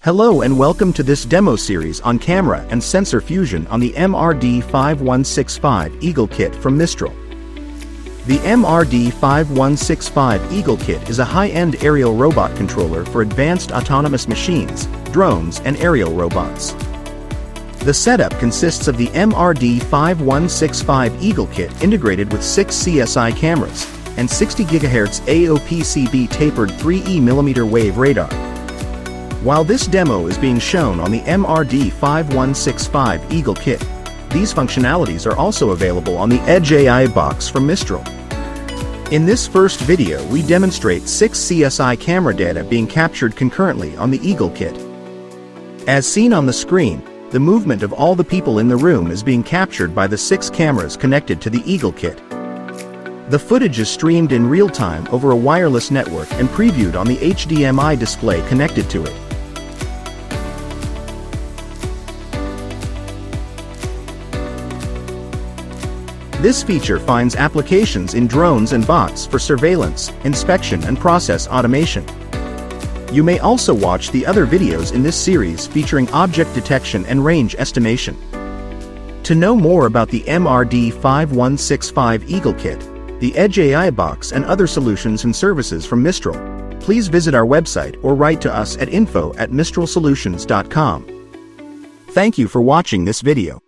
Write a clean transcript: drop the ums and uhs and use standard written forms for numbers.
Hello and welcome to this demo series on camera and sensor fusion on the MRD5165 Eagle Kit from Mistral. The MRD5165 Eagle Kit is a high-end aerial robot controller for advanced autonomous machines, drones and aerial robots. The setup consists of the MRD5165 Eagle Kit integrated with 6 CSI cameras and 60 GHz AoPCB Tapered 3E mmWave radar. While this demo is being shown on the MRD5165 Eagle Kit, these functionalities are also available on the Edge AI box from Mistral. In this first video we demonstrate 6 CSI camera data being captured concurrently on the Eagle Kit. As seen on the screen, the movement of all the people in the room is being captured by the 6 cameras connected to the Eagle Kit. The footage is streamed in real time over a wireless network and previewed on the HDMI display connected to it. This feature finds applications in drones and bots for surveillance, inspection and process automation. You may also watch the other videos in this series featuring object detection and range estimation. To know more about the MRD5165 Eagle Kit, the Edge AI box and other solutions and services from Mistral, please visit our website or write to us at info@mistralsolutions.com. Thank you for watching this video.